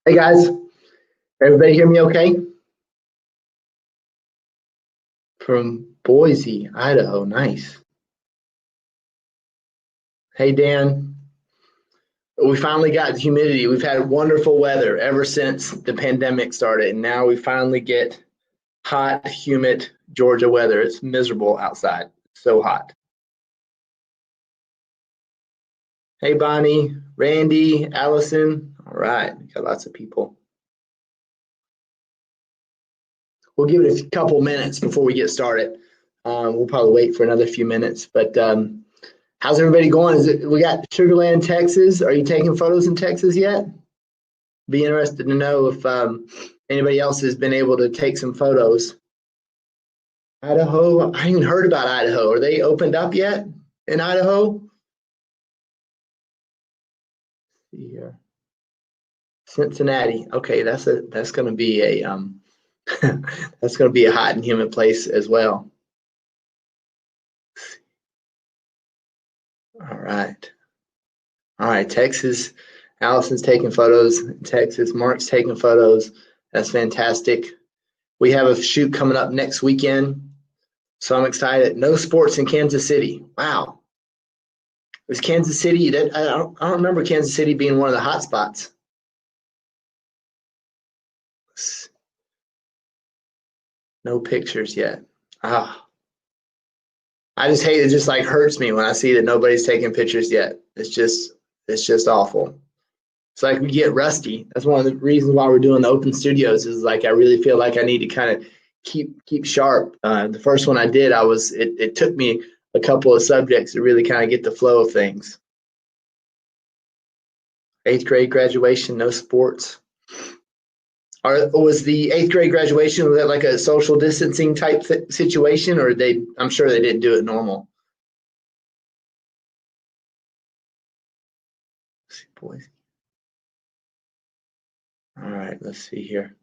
Hey guys, everybody hear me okay? From Boise, Idaho, nice. Hey Dan, we finally got humidity. We've had wonderful weather ever since the pandemic started, and now we finally get hot, humid Georgia weather. It's miserable outside, so hot. Hey Bonnie, Randy, Allison. All right, got lots of people. We'll give it a couple minutes before we get started. We'll probably wait for another few minutes, but how's everybody going? We got Sugarland, Texas. Are you taking photos in Texas yet? Be interested to know if anybody else has been able to take some photos. Idaho, I haven't even heard about Idaho. Are they opened up yet in Idaho? Let's see here. Cincinnati. Okay, that's going to be a that's going to be a hot and humid place as well. All right. All right, Texas. Allison's taking photos. Texas. Mark's taking photos. That's fantastic. We have a shoot coming up next weekend, so I'm excited. No sports in Kansas City. Wow. Was Kansas City? I don't remember Kansas City being one of the hot spots. No pictures yet. I just hate it. Just like hurts me when I see that nobody's taking pictures yet. It's just awful. It's like we get rusty. That's one of the reasons why we're doing the open studios. Is like I really feel like I need to kind of keep sharp. The first one I did, it took me a couple of subjects to really kind of get the flow of things. 8th grade graduation, no sports. Was the 8th grade graduation, was that like a social distancing type situation, or I'm sure they didn't do it normal. Let's see, boys. All right, let's see here.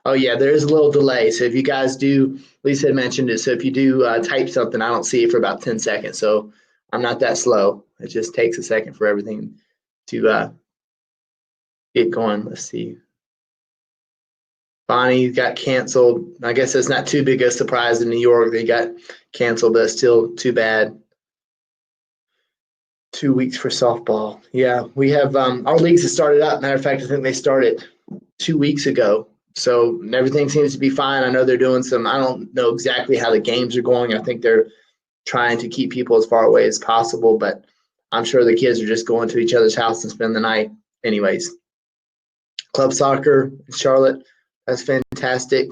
Oh yeah, there is a little delay. So if you guys do, Lisa had mentioned it. So if you do type something, I don't see it for about 10 seconds. So I'm not that slow. It just takes a second for everything to get going. Let's see. Bonnie got canceled. I guess it's not too big a surprise in New York. They got canceled, but still too bad. 2 weeks for softball. Yeah, we have our leagues have started up. Matter of fact, I think they started 2 weeks ago. So everything seems to be fine. I know they're doing some, I don't know exactly how the games are going. I think they're trying to keep people as far away as possible, but I'm sure the kids are just going to each other's house and spend the night anyways. Club soccer in Charlotte, that's fantastic.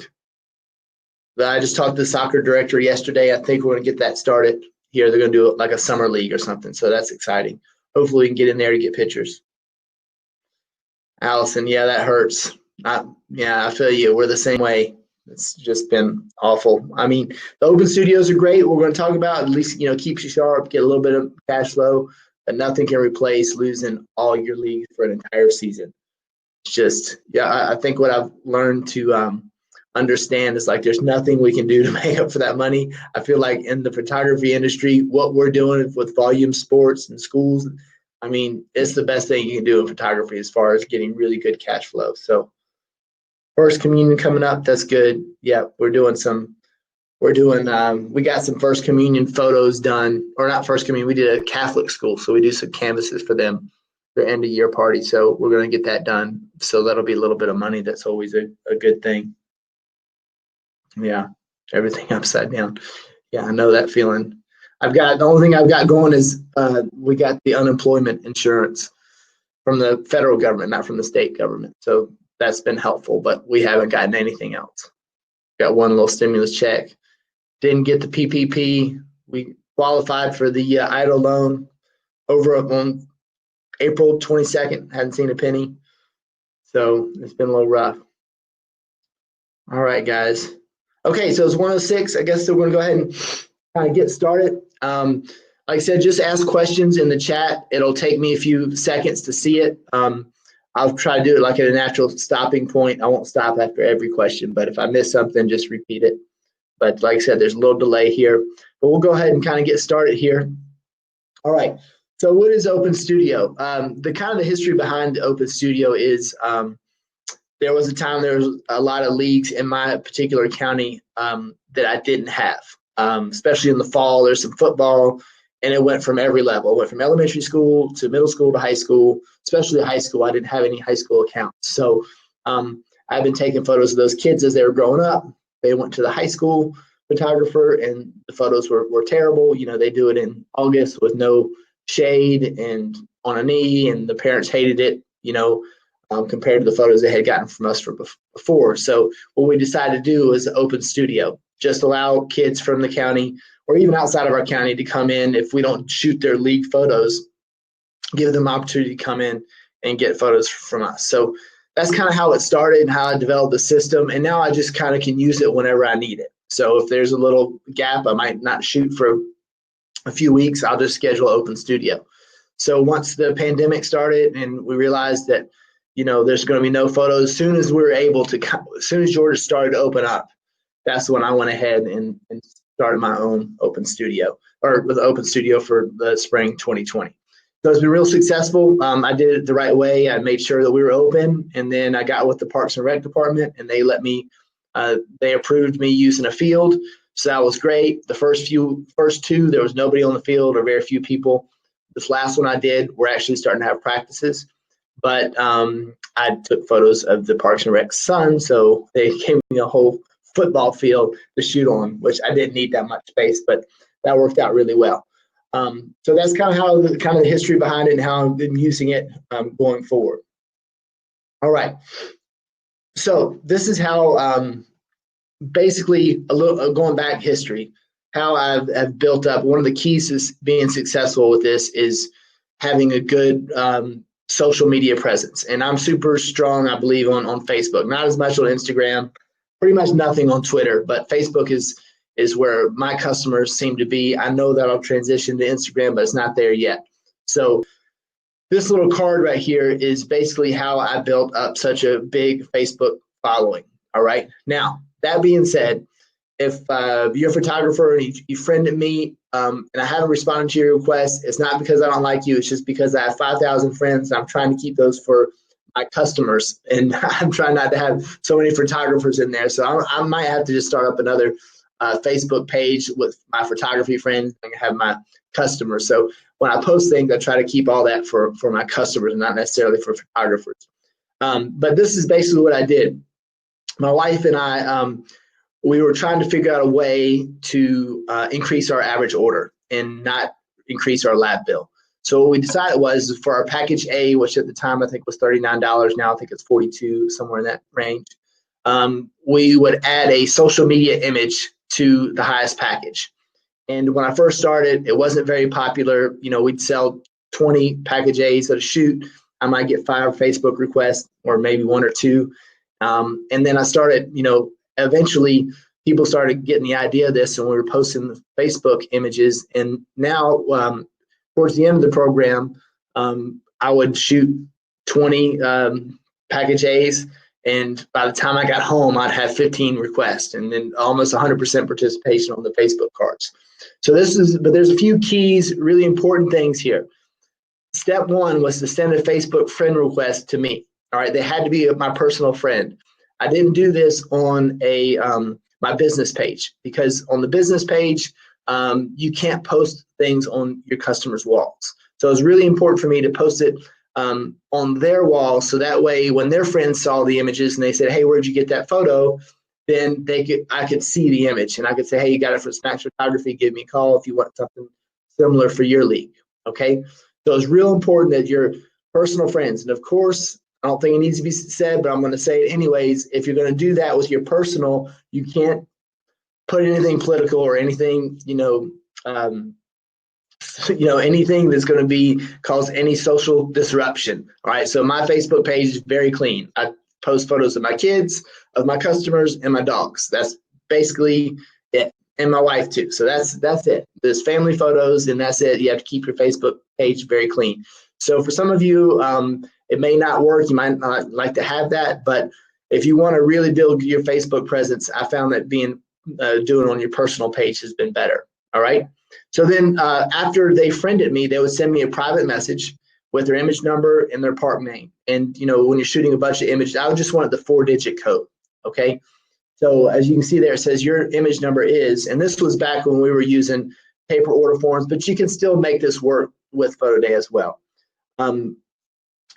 But I just talked to the soccer director yesterday. I think we're going to get that started here. They're going to do it like a summer league or something, so that's exciting. Hopefully we can get in there to get pictures. Allison, yeah, that hurts. I feel you. We're the same way. It's just been awful. I mean, the open studios are great. We're going to talk about at least, keeps you sharp, get a little bit of cash flow, but nothing can replace losing all your leagues for an entire season. It's just, I think what I've learned to understand is like there's nothing we can do to make up for that money. I feel like in the photography industry, what we're doing with volume sports and schools, I mean, it's the best thing you can do in photography as far as getting really good cash flow. So First Communion coming up, that's good. Yeah, we got some First Communion photos done, or not First Communion, we did a Catholic school, so we do some canvases for them, their end of year party. So we're going to get that done. So that'll be a little bit of money. That's always a good thing. Yeah, everything upside down. Yeah, I know that feeling. The only thing I've got going is we got the unemployment insurance from the federal government, not from the state government. So that's been helpful, but we haven't gotten anything else. Got one little stimulus check. Didn't get the PPP. We qualified for the EIDL loan over on April 22nd. Hadn't seen a penny. So it's been a little rough. All right, guys. Okay, so it's 1:06. I guess we're going to go ahead and kind of get started. Like I said, just ask questions in the chat. It'll take me a few seconds to see it. I'll try to do it like at a natural stopping point. I won't stop after every question, but if I miss something, just repeat it. But like I said, there's a little delay here. But we'll go ahead and kind of get started here. All right. So what is Open Studio? The history behind the Open Studio is there was a time there was a lot of leagues in my particular county that I didn't have, especially in the fall. There's some football, and it went from every level. It went from elementary school to middle school to high school, especially high school. I didn't have any high school accounts. So I've been taking photos of those kids as they were growing up. They went to the high school photographer, and the photos were terrible. They do it in August with no shade and on a knee, and the parents hated it, compared to the photos they had gotten from us from before. So what we decided to do was open studio, just allow kids from the county or even outside of our county to come in. If we don't shoot their league photos, give them opportunity to come in and get photos from us. So that's kind of how it started and how I developed the system. And now I just kind of can use it whenever I need it. So if there's a little gap, I might not shoot for a few weeks, I'll just schedule open studio. So once the pandemic started and we realized that, there's going to be no photos, as soon as Georgia started to open up, that's when I went ahead and started my own open studio, or with open studio for the spring 2020. So it's been real successful. I did it the right way. I made sure that we were open, and then I got with the Parks and Rec department, and they let me, they approved me using a field. So that was great. The first two, there was nobody on the field or very few people. This last one I did, we're actually starting to have practices. But I took photos of the Parks and Rec sun, so they gave me a whole football field to shoot on, which I didn't need that much space, but that worked out really well. So that's kind of how the history behind it and how I've been using it going forward. All right. So this is how basically going back history, how I've built up. One of the keys to being successful with this is having a good social media presence. And I'm super strong, I believe, on Facebook, not as much on Instagram, pretty much nothing on Twitter, but Facebook is where my customers seem to be. I know that I'll transition to Instagram, but it's not there yet. So this little card right here is basically how I built up such a big Facebook following. All right. Now, that being said, if you're a photographer and you friended me and I haven't responded to your request, it's not because I don't like you. It's just because I have 5,000 friends and I'm trying to keep those for my customers. And I'm trying not to have so many photographers in there. So I might have to just start up another Facebook page with my photography friends and have my customers. So when I post things, I try to keep all that for my customers and not necessarily for photographers. But this is basically what I did. My wife and I, we were trying to figure out a way to increase our average order and not increase our lab bill. So what we decided was for our package A, which at the time I think was $39, now I think it's $42, somewhere in that range, we would add a social media image to the highest package. And when I first started, it wasn't very popular. We'd sell 20 package A's at a shoot. I might get 5 Facebook requests or maybe 1 or 2. And then I started, eventually people started getting the idea of this, and we were posting the Facebook images. And now towards the end of the program, I would shoot 20 package A's. And by the time I got home, I'd have 15 requests and then almost 100% participation on the Facebook cards. So but there's a few keys, really important things here. Step 1 was to send a Facebook friend request to me. All right, they had to be my personal friend. I didn't do this on my business page, because on the business page, you can't post things on your customers' walls. So it's really important for me to post it on their wall, so that way when their friends saw the images and they said, "Hey, where'd you get that photo?" then I could see the image and I could say, "Hey, you got it from Snacks Photography. Give me a call if you want something similar for your league." Okay, so it's real important that your personal friends, and of course, I don't think it needs to be said, but I'm going to say it anyways. If you're going to do that with your personal, you can't put anything political or anything, anything that's going to cause any social disruption. All right. So my Facebook page is very clean. I post photos of my kids, of my customers, and my dogs. That's basically it. And my wife too. So that's it. There's family photos, and that's it. You have to keep your Facebook page very clean. So for some of you, it may not work. You might not like to have that, but if you want to really build your Facebook presence, I found that doing it on your personal page has been better. All right. So then after they friended me, they would send me a private message with their image number and their park name. And, you know, when you're shooting a bunch of images, I would just want the 4-digit code, okay? So as you can see there, it says your image number is, and this was back when we were using paper order forms, but you can still make this work with Photoday as well.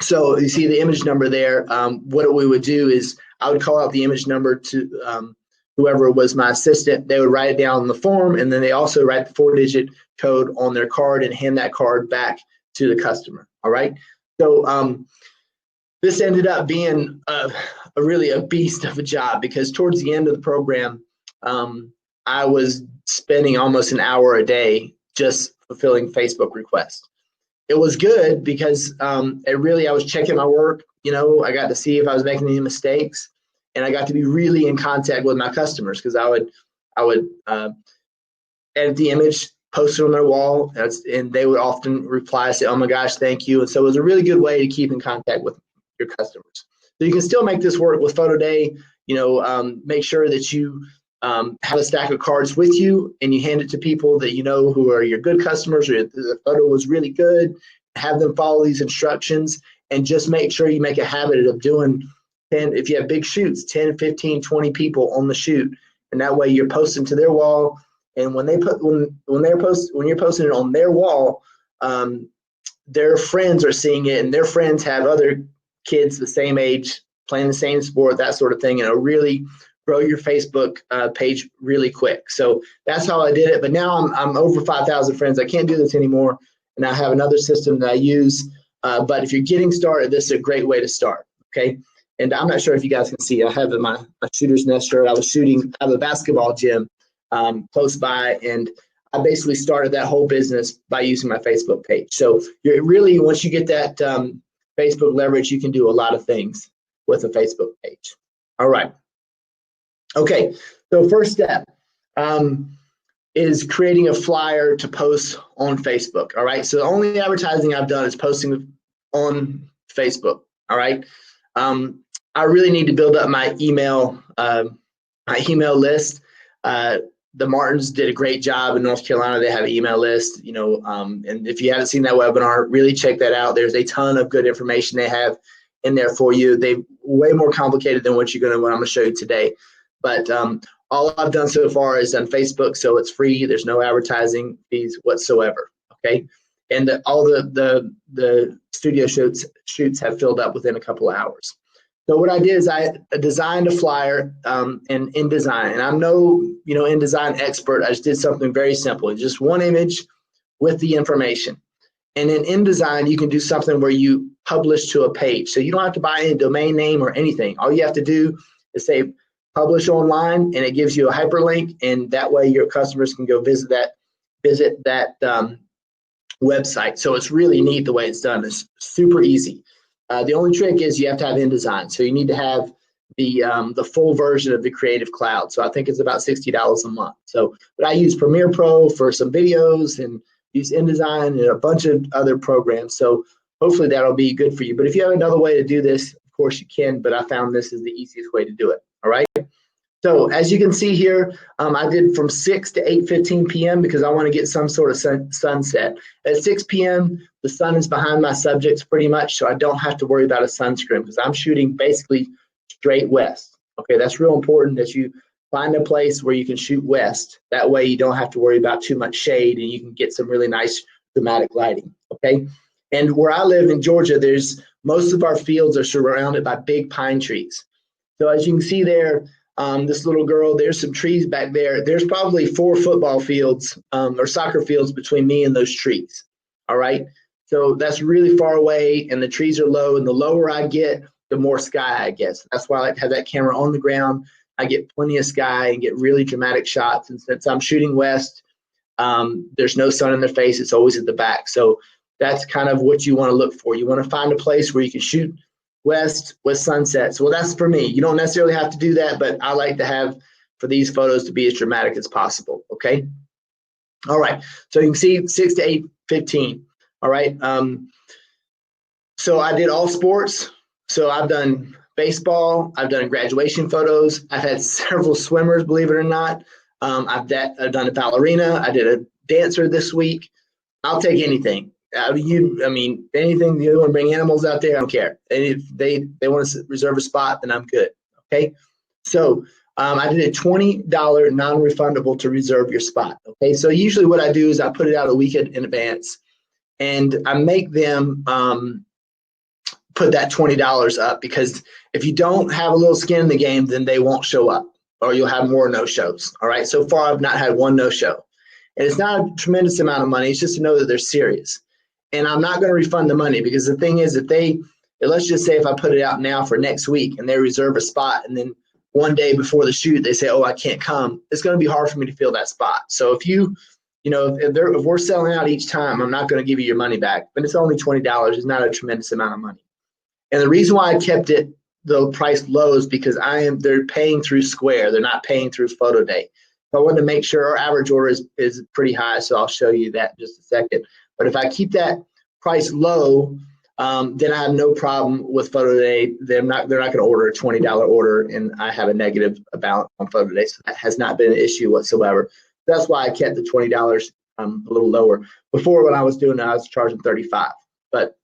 So you see the image number there. What we would do is I would call out the image number to whoever was my assistant. They would write it down on the form, and then they also write the 4-digit code on their card and hand that card back to the customer. All right. So this ended up being really a beast of a job, because towards the end of the program, I was spending almost an hour a day just fulfilling Facebook requests. It was good because I was checking my work. You know, I got to see if I was making any mistakes, and I got to be really in contact with my customers, because I would edit the image, post it on their wall, and they would often reply, say, "Oh my gosh, thank you." And so it was a really good way to keep in contact with your customers. So you can still make this work with Photoday. You know, make sure that you have a stack of cards with you, and you hand it to people that you know who are your good customers, or the photo was really good. Have them follow these instructions, and just make sure you make a habit of doing 10, if you have big shoots, 10, 15, 20 people on the shoot, and that way you're posting to their wall. And when you're posting it on their wall, their friends are seeing it, and their friends have other kids the same age playing the same sport, that sort of thing, and it'll really grow your Facebook page really quick. So that's how I did it. But now I'm over 5,000 friends. I can't do this anymore, and I have another system that I use. But if you're getting started, this is a great way to start. Okay. And I'm not sure if you guys can see, I have my shooter's nest shirt. I have a basketball gym close by, and I basically started that whole business by using my Facebook page. So you're really, once you get that Facebook leverage, you can do a lot of things with a Facebook page. All right. Okay, so first step is creating a flyer to post on Facebook. All right, so the only advertising I've done is posting on Facebook. All right, I really need to build up my email list. The Martins did a great job in North Carolina. They have an email list, you know, and if you haven't seen that webinar, really check that out. There's a ton of good information they have in there for you. They're way more complicated than what I'm going to show you today. But all I've done so far is on Facebook, so it's free. There's no advertising fees whatsoever. Okay, and all the studio shoots have filled up within a couple of hours. So what I did is I designed a flyer in InDesign, and I'm no InDesign expert. I just did something very simple, just one image with the information. And in InDesign, you can do something where you publish to a page, so you don't have to buy any domain name or anything. All you have to do is say publish online, and it gives you a hyperlink, and that way your customers can go visit that website. So it's really neat the way it's done. It's super easy. The only trick is you have to have InDesign. So you need to have the full version of the Creative Cloud. So I think it's about $60 a month. So, but I use Premiere Pro for some videos and use InDesign and a bunch of other programs. So hopefully that'll be good for you. But if you have another way to do this, of course you can, but I found this is the easiest way to do it. All right. So as you can see here, I did from 6 to 8:15 p.m. because I want to get some sort of sunset. At 6 p.m., the sun is behind my subjects pretty much, so I don't have to worry about a sunscreen because I'm shooting basically straight west. Okay, that's real important that you find a place where you can shoot west. That way you don't have to worry about too much shade, and you can get some really nice dramatic lighting. Okay, and where I live in Georgia, most of our fields are surrounded by big pine trees. So as you can see there, this little girl, there's some trees back there. There's probably 4 football fields or soccer fields between me and those trees. All right. So that's really far away, and the trees are low, and the lower I get, the more sky I get. So that's why I like to have that camera on the ground. I get plenty of sky and get really dramatic shots. And since I'm shooting west, there's no sun in their face. It's always at the back. So that's kind of what you want to look for. You want to find a place where you can shoot west with sunsets. Well, that's for me. You don't necessarily have to do that, but I like to have for these photos to be as dramatic as possible. Okay. All right. So you can see 6 to 8:15. All right. So I did all sports. So I've done baseball. I've done graduation photos. I've had several swimmers, believe it or not. I've done a ballerina. I did a dancer this week. I'll take anything. I mean, anything, you want to bring animals out there, I don't care. And if they want to reserve a spot, then I'm good. Okay. So I did a $20 non-refundable to reserve your spot. Okay. So usually what I do is I put it out a week in advance, and I make them put that $20 up, because if you don't have a little skin in the game, then they won't show up, or you'll have more no-shows. All right. So far, I've not had one no-show. And it's not a tremendous amount of money. It's just to know that they're serious. And I'm not going to refund the money, because the thing is, let's just say if I put it out now for next week and they reserve a spot, and then one day before the shoot, they say, oh, I can't come, it's going to be hard for me to fill that spot. So if if we're selling out each time, I'm not going to give you your money back, but it's only $20. It's not a tremendous amount of money. And the reason why I kept the price low is because they're paying through Square. They're not paying through Photo Day. So I wanted to make sure our average order is pretty high. So I'll show you that in just a second. But if I keep that price low, then I have no problem with Photo Day. They're not going to order a $20 order, and I have a negative balance on Photo Day. So that has not been an issue whatsoever. That's why I kept the $20 a little lower. Before, when I was doing it, I was charging $35. But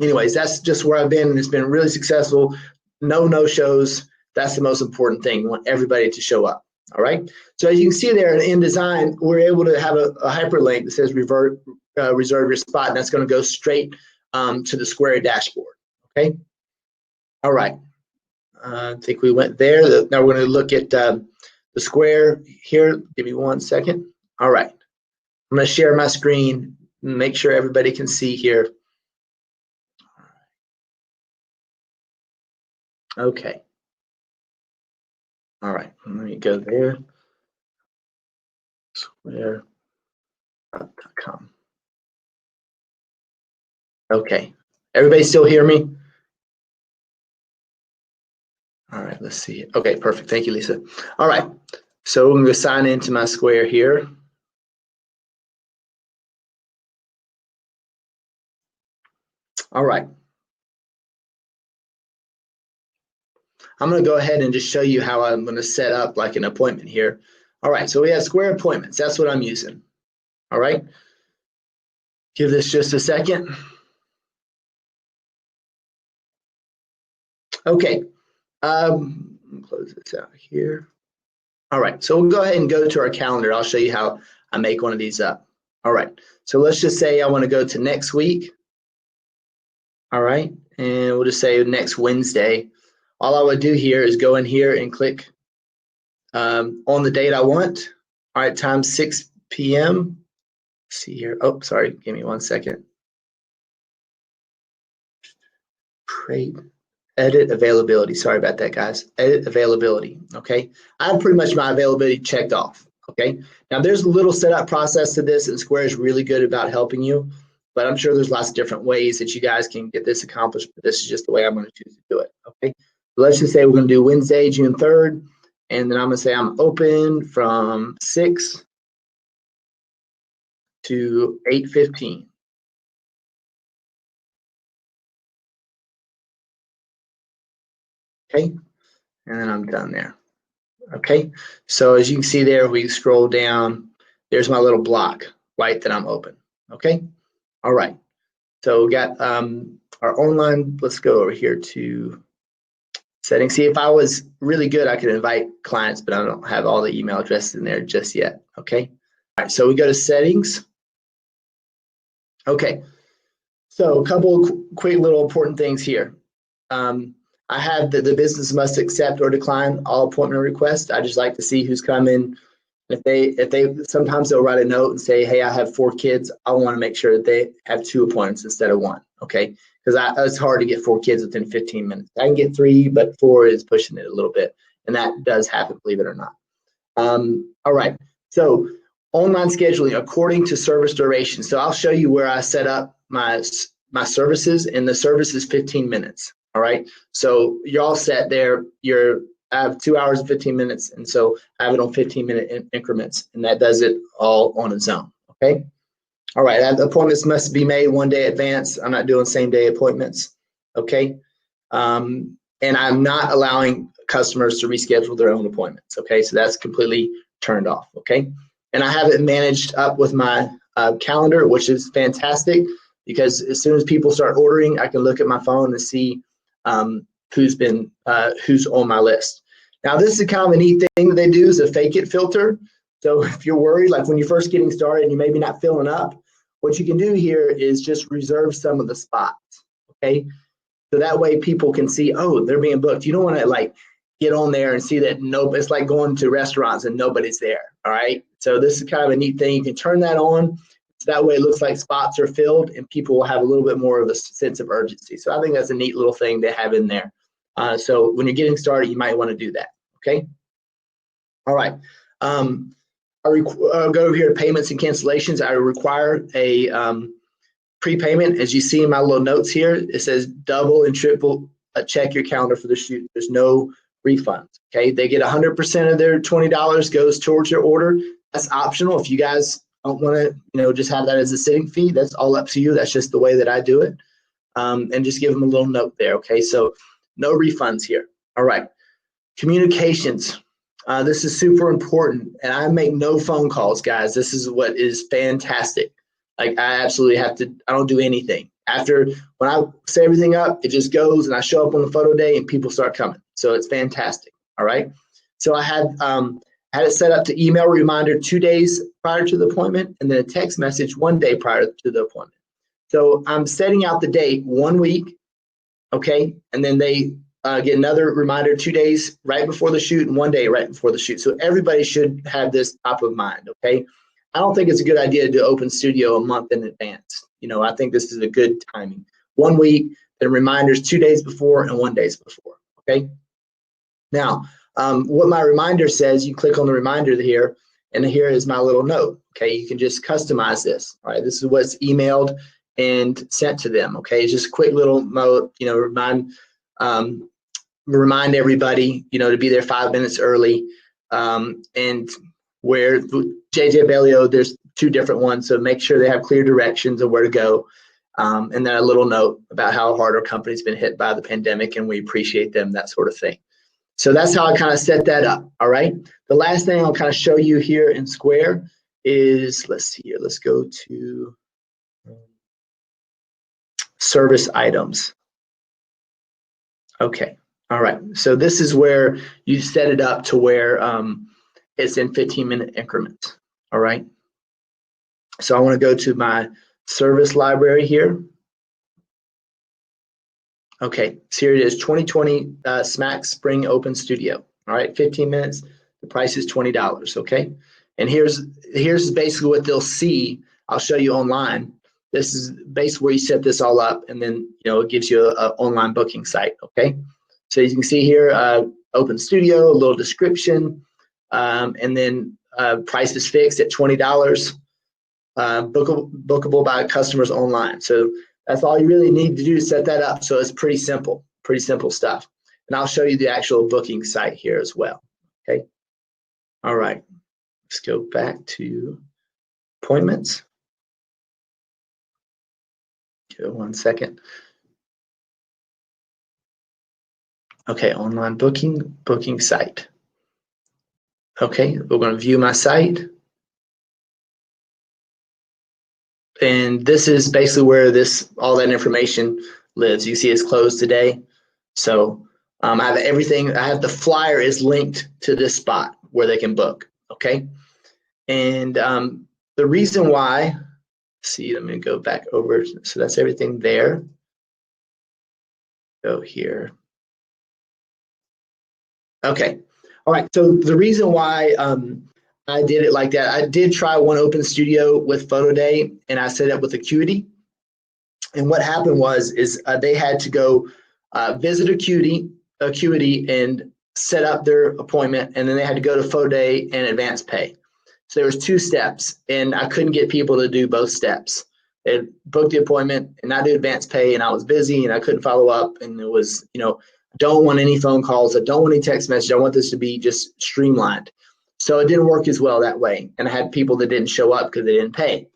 anyways, that's just where I've been, and it's been really successful. No shows. That's the most important thing. We want everybody to show up. All right. So as you can see there in design, we're able to have a hyperlink that says reserve your spot, and that's going to go straight to the Square dashboard. Okay. All right. I think we went there. Now we're going to look at the Square here. Give me 1 second. All right. I'm going to share my screen and make sure everybody can see here. Okay. All right. Let me go there. Square.com. Okay. Everybody still hear me? All right. Let's see. Okay. Perfect. Thank you, Lisa. All right. So I'm going to sign into my Square here. All right. I'm going to go ahead and just show you how I'm going to set up like an appointment here. All right, so we have Square Appointments. That's what I'm using. All right. Give this just a second. Okay. Close this out here. All right, so we'll go ahead and go to our calendar. I'll show you how I make one of these up. All right, so let's just say I want to go to next week. All right, and we'll just say next Wednesday. All I would do here is go in here and click on the date I want. All right, time 6 p.m. Let's see here. Oh, sorry. Give me 1 second. Create, edit availability. Sorry about that, guys. Edit availability. Okay, I have pretty much my availability checked off. Okay, now there's a little setup process to this, and Square is really good about helping you. But I'm sure there's lots of different ways that you guys can get this accomplished. But this is just the way I'm going to choose to do it. Okay, so let's just say we're going to do Wednesday, June 3rd. And then I'm going to say I'm open from 6 to 8:15. Okay, and then I'm done there. Okay, so as you can see there, we scroll down. There's my little block, right, that I'm open. Okay, all right. So we got our online. Let's go over here to settings. See, if I was really good, I could invite clients, but I don't have all the email addresses in there just yet. Okay. All right. So we go to settings. Okay. So a couple of quick little important things here. I have the business must accept or decline all appointment requests. I just like to see who's coming. If they sometimes they'll write a note and say, hey, I have 4 kids. I want to make sure that they have 2 appointments instead of 1. Okay. Because it's hard to get 4 kids within 15 minutes. I can get 3, but 4 is pushing it a little bit. And that does happen, believe it or not. All right. So online scheduling according to service duration. So I'll show you where I set up my services, and the service is 15 minutes. All right. So you're all set there. I have 2 hours and 15 minutes. And so I have it on 15-minute increments, and that does it all on its own. Okay. All right. Appointments must be made 1 day advance. I'm not doing same day appointments. Okay. And I'm not allowing customers to reschedule their own appointments. Okay. So that's completely turned off. Okay. And I have it managed up with my calendar, which is fantastic because as soon as people start ordering, I can look at my phone and see who's on my list. Now, this is kind of a neat thing that they do is a fake it filter. So if you're worried, like when you're first getting started and you maybe not filling up, what you can do here is just reserve some of the spots, okay? So that way people can see, oh, they're being booked. You don't want to like get on there and see that it's like going to restaurants and nobody's there, all right? So this is kind of a neat thing. You can turn that on. So that way it looks like spots are filled and people will have a little bit more of a sense of urgency. So I think that's a neat little thing to have in there. So when you're getting started, you might want to do that, okay? All right. I'll go over here to payments and cancellations. I require a prepayment. As you see in my little notes here, it says double and triple check your calendar for the shoot. There's no refunds, okay? They get 100% of their $20 goes towards your order. That's optional. If you guys don't want to, just have that as a sitting fee, that's all up to you. That's just the way that I do it. And just give them a little note there, okay? So no refunds here. All right. Communications. This is super important, and I make no phone calls, guys. This is what is fantastic. Like I absolutely have to, I don't do anything. After, when I set everything up, it just goes and I show up on the photo day and people start coming. So it's fantastic, all right? So I had it set up to email reminder 2 days prior to the appointment and then a text message 1 day prior to the appointment. So I'm setting out the date 1 week, okay? And then they get another reminder 2 days right before the shoot and 1 day right before the shoot. So everybody should have this top of mind, okay? I don't think it's a good idea to do open studio a month in advance. I think this is a good timing. 1 week, then reminders 2 days before and 1 day before, okay? Now, what my reminder says, you click on the reminder here, and here is my little note, okay? You can just customize this, all right? This is what's emailed and sent to them, okay? It's just a quick little note, remind everybody, to be there 5 minutes early. And where JJ Bellio, there's 2 different ones, so make sure they have clear directions of where to go. And then a little note about how hard our company's been hit by the pandemic and we appreciate them, that sort of thing. So that's how I kind of set that up, all right? The last thing I'll kind of show you here in Square is, let's see here, let's go to service items. Okay, all right. So this is where you set it up to where it's in 15-minute increments, all right? So I want to go to my service library here. Okay, so here it is, 2020 SMAC Spring Open Studio, all right, 15 minutes. The price is $20, okay? And here's basically what they'll see. I'll show you online. This is basically where you set this all up, and then it gives you an online booking site, okay? So you can see here, Open Studio, a little description, and then price is fixed at $20, bookable by customers online. So that's all you really need to do to set that up. So it's pretty simple stuff. And I'll show you the actual booking site here as well, okay? All right, let's go back to appointments. Give it 1 second. Okay, online booking site. Okay, we're going to view my site. And this is basically where all that information lives. You see it's closed today. So I have everything. I have the flyer is linked to this spot where they can book, okay? And the reason why, see, let me go back over. So that's everything there. Go here. Okay, all right, so the reason why I did it like that, I did try one open studio with Photo Day, and I set up with Acuity. And what happened was they had to go visit Acuity and set up their appointment, and then they had to go to Photo Day and advance pay. So there was 2 steps, and I couldn't get people to do both steps. They booked the appointment and I did advance pay, and I was busy and I couldn't follow up, and it was, don't want any phone calls. I don't want any text message. I want this to be just streamlined. So it didn't work as well that way. And I had people that didn't show up because they didn't pay.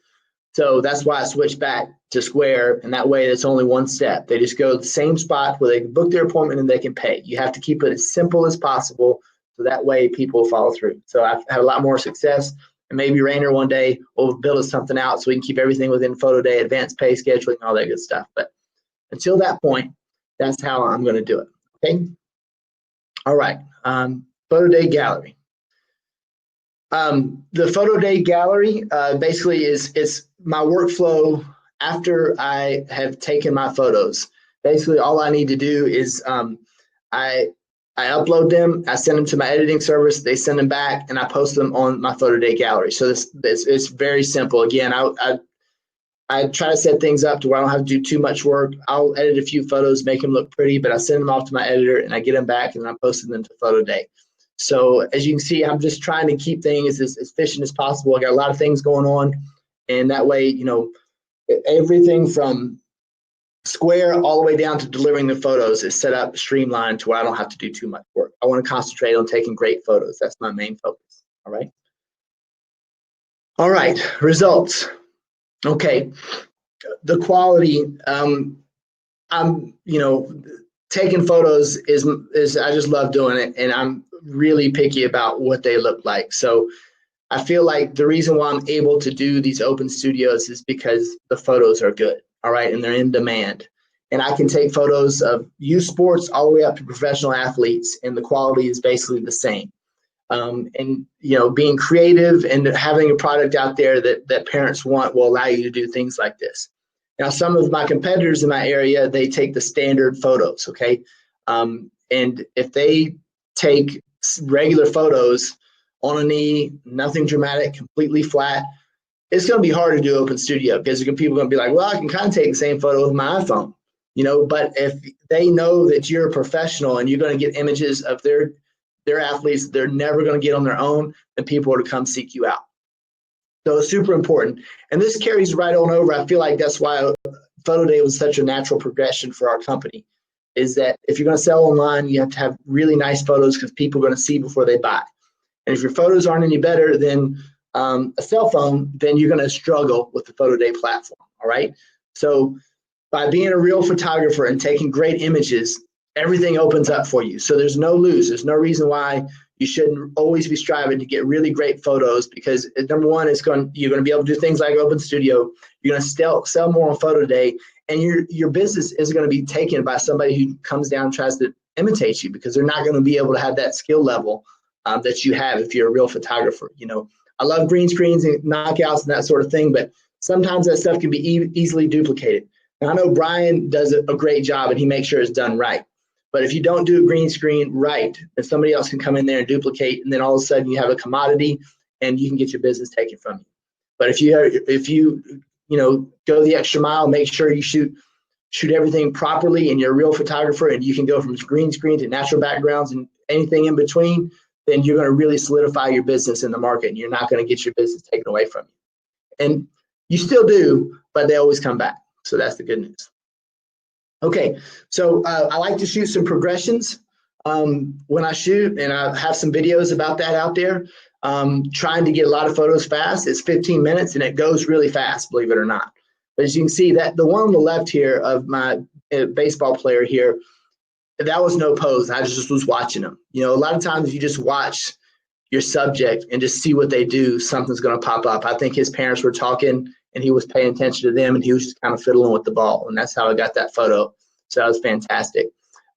So that's why I switched back to Square. And that way it's only 1 step. They just go to the same spot where they can book their appointment and they can pay. You have to keep it as simple as possible. So that way people follow through. So I've had a lot more success And maybe Rainer one day will build us something out so we can keep everything within photo day, advanced pay scheduling, all that good stuff. But until that point, that's how I'm going to do it. Okay. All right. Photo day gallery. The photo day gallery basically is my workflow after I have taken my photos. Basically, all I need to do is I upload them, I send them to my editing service, they send them back, and I post them on my photo day gallery. So this it's very simple. Again, I try to set things up to where I don't have to do too much work. I'll edit a few photos, make them look pretty, but I send them off to my editor and I get them back and I post them to photo day. So as you can see, I'm just trying to keep things as efficient as possible. I got a lot of things going on, and that way, you know, everything from square all the way down to delivering the photos is set up streamlined to where I don't have to do too much work. I want to concentrate on taking great photos. That's my main focus. All right. All right. Results. Okay. The quality. I'm, you know, taking photos is I just love doing it, and I'm really picky about what they look like. So I feel like the reason why I'm able to do these open studios is because the photos are good. All right. And they're in demand. And I can take photos of youth sports all the way up to professional athletes, and the quality is basically the same. And, you know, being creative and having a product out there that parents want will allow you to do things like this. Now, some of my competitors in my area, they take the standard photos. Okay. And if they take regular photos on a knee, nothing dramatic, completely flat, it's going to be hard to do open studio because people are going to be like, well, I can kind of take the same photo with my iPhone, you know. But if they know that you're a professional and you're going to get images of their athletes they're never going to get on their own, then people are to come seek you out. So it's super important. And this carries right on over. I feel like that's why Photo Day was such a natural progression for our company, is that if you're going to sell online, you have to have really nice photos because people are going to see before they buy. And if your photos aren't any better than a cell phone, then you're going to struggle with the Photo Day platform. All right. So by being a real photographer and taking great images, everything opens up for you. So there's no lose. There's no reason why you shouldn't always be striving to get really great photos, because number one, you're going to be able to do things like Open Studio. You're going to sell more on Photo Day, and your business is going to be taken by somebody who comes down and tries to imitate you, because they're not going to be able to have that skill level that you have if you're a real photographer. You know, I love green screens and knockouts and that sort of thing, but sometimes that stuff can be easily duplicated. Now, I know Brian does a great job and he makes sure it's done right. But if you don't do a green screen right, then somebody else can come in there and duplicate, and then all of a sudden you have a commodity and you can get your business taken from you. But if you go the extra mile, make sure you shoot everything properly, and you're a real photographer and you can go from green screen to natural backgrounds and anything in between, then you're going to really solidify your business in the market, and you're not going to get your business taken away from you. And you still do, but they always come back. So that's the good news. Okay, so I like to shoot some progressions when I shoot, and I have some videos about that out there. Trying to get a lot of photos fast. It's 15 minutes and it goes really fast, believe it or not. But as you can see, that the one on the left here of my baseball player here, that was no pose. I just was watching them. You know, a lot of times if you just watch your subject and just see what they do, something's going to pop up. I think his parents were talking and he was paying attention to them, and he was just kind of fiddling with the ball, and that's how I got that photo. So that was fantastic.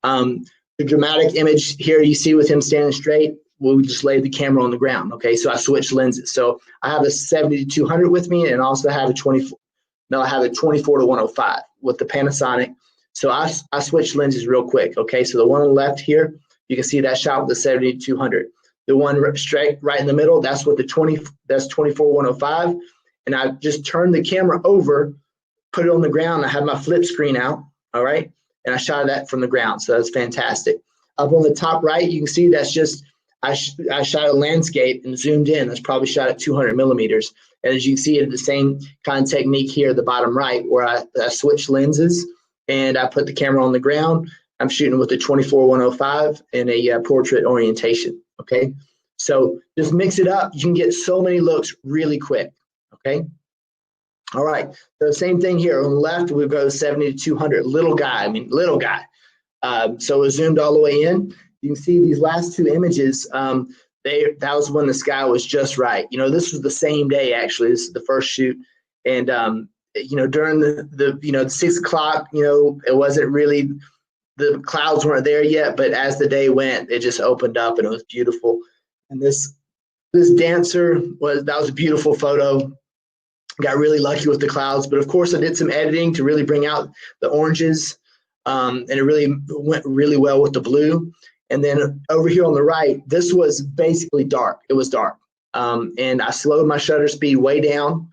The dramatic image here you see with him standing straight, we just laid the camera on the ground. Okay, so I switched lenses. So I have a 70-200 with me, and also have a 24 to 105 with the Panasonic. So I switched lenses real quick. Okay, so the one on the left here, you can see that shot with the 70-200. The one straight right in the middle, that's with the that's 24-105. And I just turned the camera over, put it on the ground. I had my flip screen out, all right? And I shot that from the ground, so that's fantastic. Up on the top right, you can see that's just, I shot a landscape and zoomed in. That's probably shot at 200 millimeters. And as you can see, it's the same kind of technique here at the bottom right, where I switched lenses and I put the camera on the ground. I'm shooting with the 24-105 in a portrait orientation, okay? So just mix it up. You can get so many looks really quick. Okay. All right. So same thing here on the left, we've got a 70-200 little guy. Little guy. So it's zoomed all the way in. You can see these last two images. that was when the sky was just right. This was the same day, actually. This is the first shoot. And, during the 6 o'clock, it wasn't really, the clouds weren't there yet, but as the day went, it just opened up and it was beautiful. And this dancer that was a beautiful photo. Got really lucky with the clouds, but of course I did some editing to really bring out the oranges, and it really went really well with the blue. And then over here on the right, this was basically dark. It was dark, and I slowed my shutter speed way down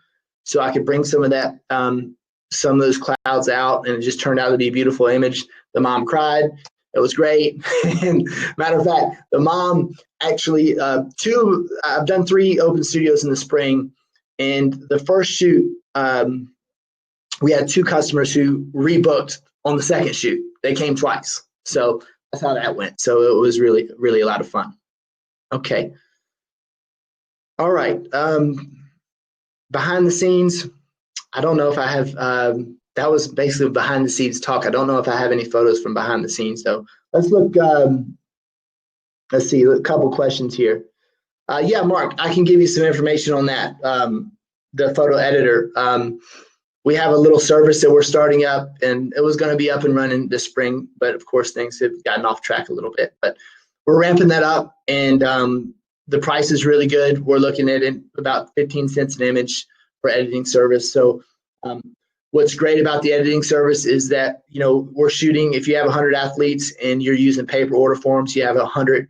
so I could bring some of those clouds out, and it just turned out to be a beautiful image. The mom cried. It was great. And matter of fact, the mom actually, I've done 3 open studios in the spring. And the first shoot, we had 2 customers who rebooked on the second shoot. They came twice. So that's how that went. So it was really, really a lot of fun. Okay. All right. Behind the scenes, I don't know if I have, that was basically behind the scenes talk. I don't know if I have any photos from behind the scenes though. Let's look, let's see, a couple questions here. Yeah, Mark, I can give you some information on that. The photo editor. We have a little service that we're starting up, and it was going to be up and running this spring, but of course things have gotten off track a little bit. But we're ramping that up, and the price is really good. We're looking at it about 15 cents an image for editing service. So what's great about the editing service is that we're shooting. If you have 100 athletes and you're using paper order forms, you have 100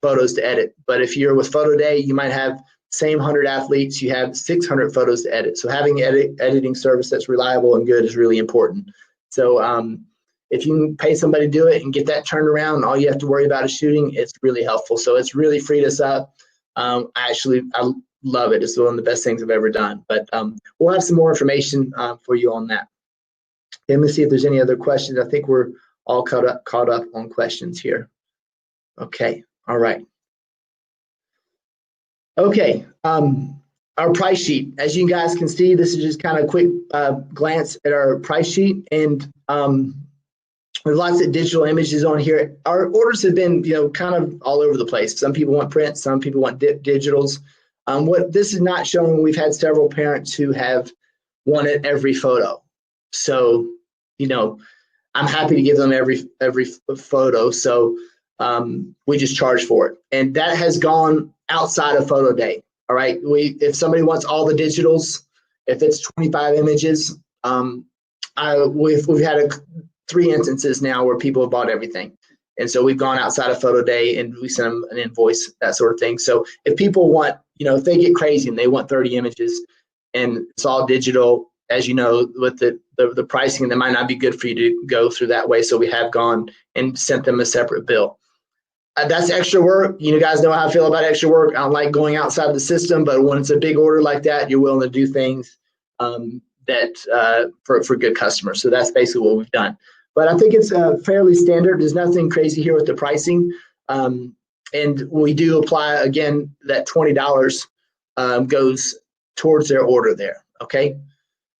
photos to edit. But if you're with Photo Day, you might have same 100 athletes, you have 600 photos to edit. So having an editing service that's reliable and good is really important. So if you can pay somebody to do it and get that turned around, all you have to worry about is shooting, it's really helpful. So it's really freed us up. I love it. It's one of the best things I've ever done. But we'll have some more information for you on that. Let me see if there's any other questions. I think we're all caught up on questions here. Okay. All right. Okay. Our price sheet. As you guys can see, this is just kind of a quick glance at our price sheet, and there's lots of digital images on here. Our orders have been, kind of all over the place. Some people want print, some people want digitals. What this is not showing, we've had several parents who have wanted every photo. So, I'm happy to give them every photo. So we just charge for it, and that has gone outside of Photo Day. All right, if somebody wants all the digitals, if it's 25 images, we've had 3 instances now where people have bought everything, and so we've gone outside of Photo Day and we send them an invoice, that sort of thing. So if people want, if they get crazy and they want 30 images and it's all digital, as you know, with the pricing, that might not be good for you to go through that way. So we have gone and sent them a separate bill. That's extra work. You guys know how I feel about extra work. I don't like going outside the system, but when it's a big order like that, you're willing to do things that for good customers. So that's basically what we've done. But I think it's fairly standard. There's nothing crazy here with the pricing. And we do apply, again, that $20 goes towards their order there. Okay.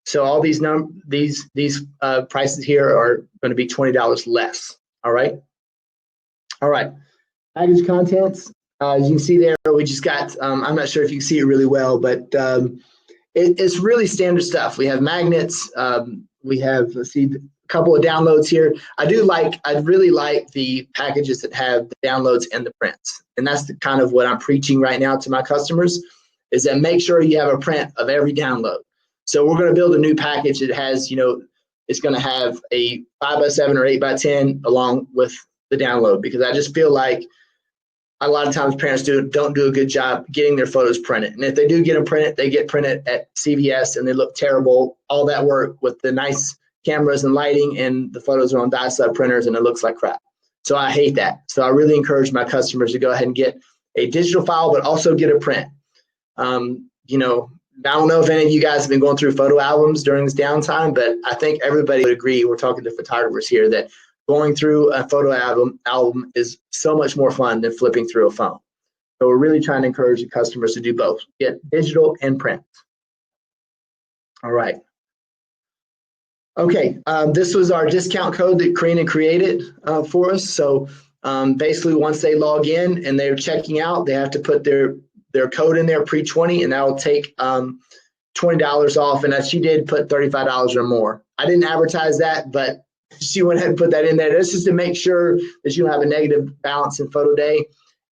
So all these prices here are going to be $20 less. All right. All right. Package contents. As you can see there, we just got, I'm not sure if you can see it really well, but it's really standard stuff. We have magnets. We have, let's see, a couple of downloads here. I really like the packages that have the downloads and the prints. And that's kind of what I'm preaching right now to my customers, is that make sure you have a print of every download. So we're going to build a new package that has, it's going to have a 5x7 or 8x10 along with the download, because I just feel like a lot of times parents don't do a good job getting their photos printed. And if they do get them printed, they get printed at CVS and they look terrible. All that work with the nice cameras and lighting, and the photos are on dye-sub printers and it looks like crap. So I hate that. So I really encourage my customers to go ahead and get a digital file, but also get a print. I don't know if any of you guys have been going through photo albums during this downtime, but I think everybody would agree, we're talking to photographers here, that going through a photo album is so much more fun than flipping through a phone. So we're really trying to encourage the customers to do both, get digital and print. All right. Okay, this was our discount code that Karina created for us. So Basically, once they log in and they're checking out, they have to put their code in there, pre-20, and that will take $20 off. And she did put $35 or more. I didn't advertise that, but she went ahead and put that in there. This is to make sure that you don't have a negative balance in photo day.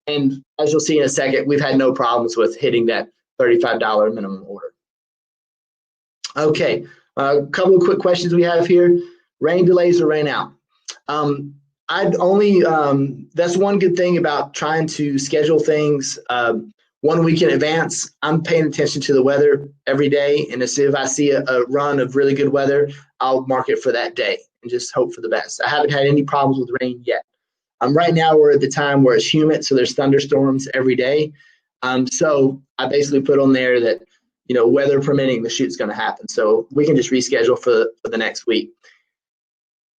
And as you'll see in a second, we've had no problems with hitting that $35 minimum order. Okay, a couple of quick questions we have here. Rain delays or rain out? I'd only, that's one good thing about trying to schedule things 1 week in advance. I'm paying attention to the weather every day, and as if I see a run of really good weather, I'll mark it for that day and just hope for the best. I haven't had any problems with rain yet. Right now we're at the time where it's humid, so there's thunderstorms every day. So I basically put on there that, weather permitting, the shoot's going to happen. So we can just reschedule for the next week.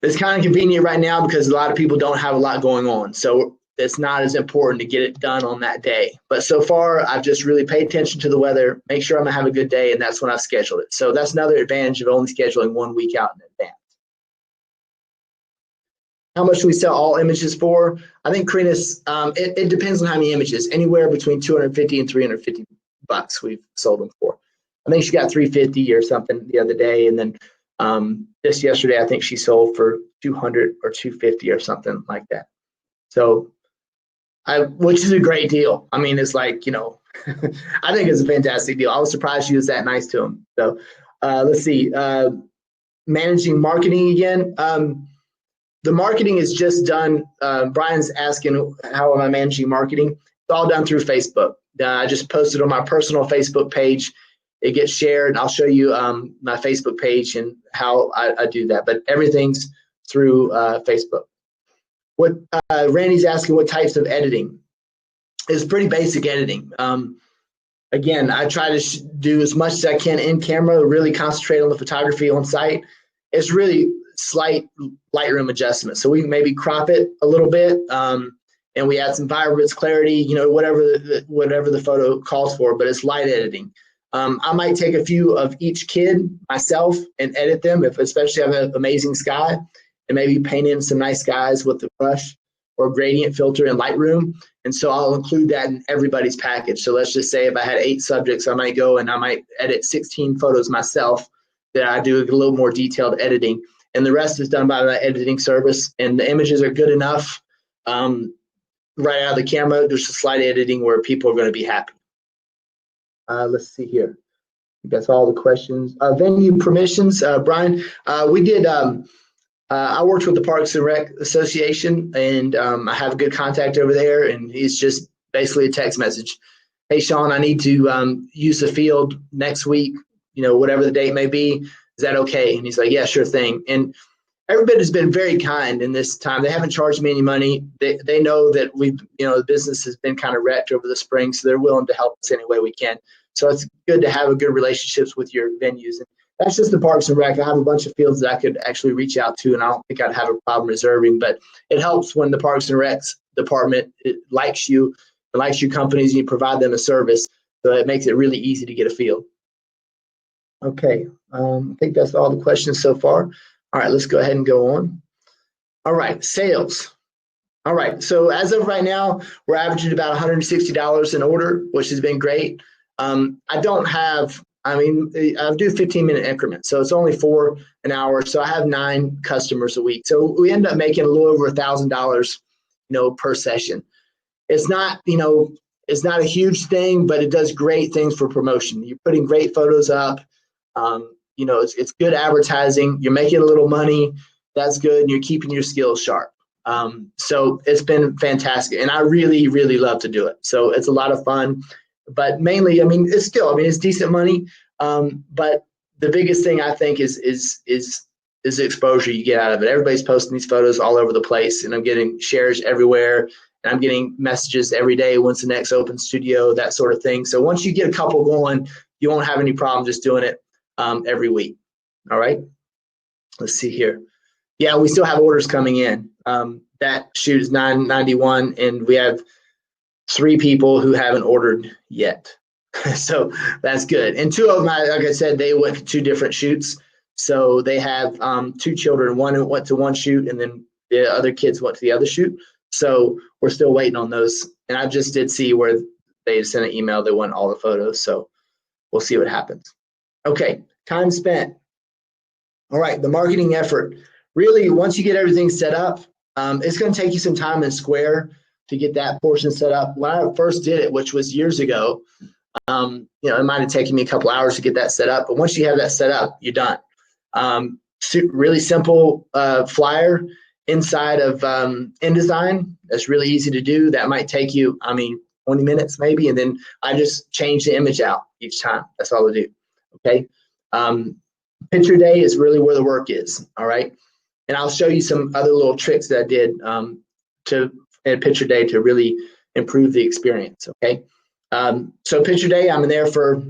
It's kind of convenient right now because a lot of people don't have a lot going on. So it's not as important to get it done on that day. But so far, I've just really paid attention to the weather, make sure I'm going to have a good day, and that's when I've scheduled it. So that's another advantage of only scheduling 1 week out in advance. How much do we sell all images for? I think Karina's, it depends on how many images. Anywhere between $250 and $350 we've sold them for. I think she got $350 or something the other day, and then just yesterday I think she sold for $200 or $250 or something like that. So, which is a great deal. I mean, it's like, I think it's a fantastic deal. I was surprised she was that nice to him. So let's see, managing marketing again. The marketing is just done. Brian's asking, how am I managing marketing? It's all done through Facebook. I just posted on my personal Facebook page. It gets shared. I'll show you my Facebook page and how I do that. But everything's through Facebook. What Randy's asking, what types of editing? It's pretty basic editing. Again, I try to do as much as I can in camera, really concentrate on the photography on site. It's really slight Lightroom adjustments. So we can maybe crop it a little bit, and we add some vibrance, clarity, whatever the photo calls for, but it's light editing. I might take a few of each kid myself and edit them, especially if I have an amazing sky, and maybe paint in some nice skies with the brush or gradient filter in Lightroom. And so I'll include that in everybody's package. So let's just say if I had 8 subjects, I might go and I might edit 16 photos myself, that I do a little more detailed editing. And the rest is done by my editing service. And the images are good enough right out of the camera. There's a slight editing where people are going to be happy. Let's see here. That's all the questions. Venue permissions, Brian. We did. I worked with the Parks and Rec Association, and I have a good contact over there. And he's just basically a text message. Hey, Sean, I need to use the field next week. Whatever the date may be. Is that okay? And he's like, yeah, sure thing. And everybody's been very kind in this time. They haven't charged me any money. They know that the business has been kind of wrecked over the spring, so they're willing to help us any way we can. So it's good to have a good relationships with your venues. And that's just the Parks and Rec. I have a bunch of fields that I could actually reach out to, and I don't think I'd have a problem reserving, but it helps when the Parks and Rec department likes you, likes your companies, and you provide them a service. So it makes it really easy to get a field. Okay, I think that's all the questions so far. All right, let's go ahead and go on. All right, sales. All right, so as of right now, we're averaging about $160 an order, which has been great. I do 15-minute increments, so it's only 4 an hour. So I have 9 customers a week. So we end up making a little over $1,000, per session. It's not, it's not a huge thing, but it does great things for promotion. You're putting great photos up. It's good advertising. You're making a little money. That's good. And you're keeping your skills sharp. So it's been fantastic. And I really, really love to do it. So it's a lot of fun. But mainly, it's decent money. But the biggest thing I think is the exposure you get out of it. Everybody's posting these photos all over the place, and I'm getting shares everywhere. And I'm getting messages every day, when's the next open studio, that sort of thing. So once you get a couple going, you won't have any problem just doing it every week. All right, let's see here. Yeah, we still have orders coming in. That shoot is $991, and we have 3 people who haven't ordered yet. So that's good. And 2 of them, like I said, they went to 2 different shoots. So they have 2 children. One went to one shoot, and then the other kids went to the other shoot. So we're still waiting on those. And I just did see where they sent an email, they want all the photos. So we'll see what happens. Okay, time spent. All right, the marketing effort. Really, once you get everything set up, it's going to take you some time in Square to get that portion set up. When I first did it, which was years ago, it might have taken me a couple hours to get that set up. But once you have that set up, you're done. Really simple flyer inside of InDesign. That's really easy to do. That might take you, 20 minutes maybe, and then I just change the image out each time. That's all I do. Okay. Picture day is really where the work is. All right. And I'll show you some other little tricks that I did in picture day to really improve the experience. Okay. So picture day, I'm in there for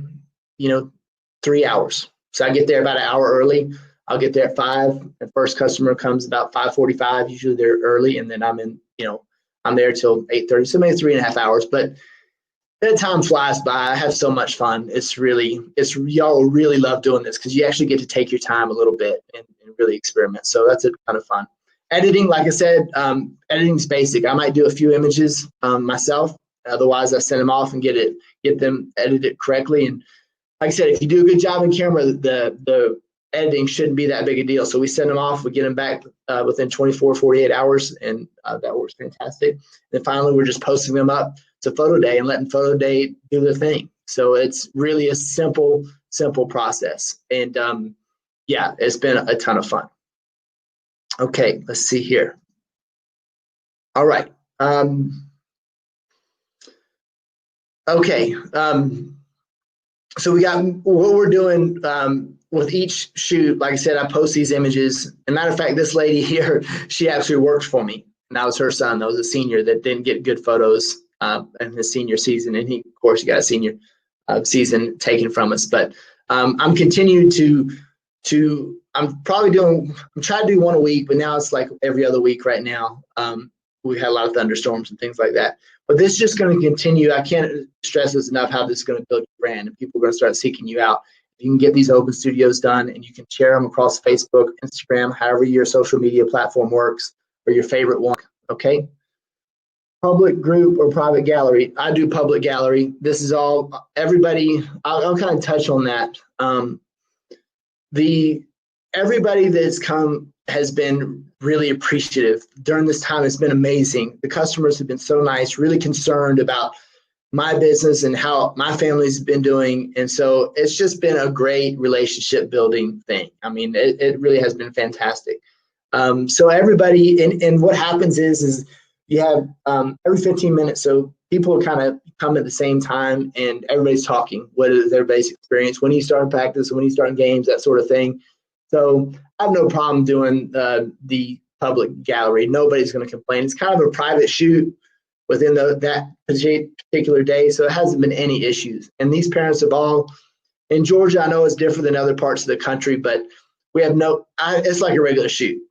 3 hours. So I get there about an hour early. I'll get there at 5. The first customer comes about 5:45. Usually they're early, and then I'm there till 8:30. So maybe 3.5 hours. But that time flies by. I have so much fun. Y'all really love doing this because you actually get to take your time a little bit and really experiment. So that's a kind of fun. Editing, like I said, editing's basic. I might do a few images myself. Otherwise, I send them off and get them edited correctly. And like I said, if you do a good job in camera, the editing shouldn't be that big a deal. So we send them off, we get them back within 24, 48 hours, and that works fantastic. And then finally, we're just posting them up to Photo Day and letting Photo Day do their thing. So it's really a simple process. And it's been a ton of fun. Okay, let's see here. All right. Okay. So we got what we're doing with each shoot. Like I said, I post these images. As a matter of fact, this lady here, she actually works for me. And that was her son. That was a senior that didn't get good photos in his senior season. And he, of course, got a senior season taken from us. But I'm continuing I'm trying to do one a week, but now it's like every other week right now. We've had a lot of thunderstorms and things like that. But this is just going to continue. I can't stress this enough how this is going to build your brand, and people are going to start seeking you out. You can get these open studios done, and you can share them across Facebook, Instagram, however your social media platform works, or your favorite one. Okay. Public group or private gallery. I do public gallery. This is all everybody. I'll kind of touch on that. Everybody that's come has been really appreciative during this time. It's been amazing. The customers have been so nice, really concerned about my business and how my family's been doing. And so it's just been a great relationship building thing. It really has been fantastic. So everybody, and what happens is you have every 15 minutes, so people kind of come at the same time and everybody's talking. What is everybody's experience? When you start practice, when you start games, that sort of thing. So I have no problem doing the public gallery. Nobody's going to complain. It's kind of a private shoot within that particular day, so it hasn't been any issues. And these parents have all, in Georgia, I know it's different than other parts of the country, but we have it's like a regular shoot.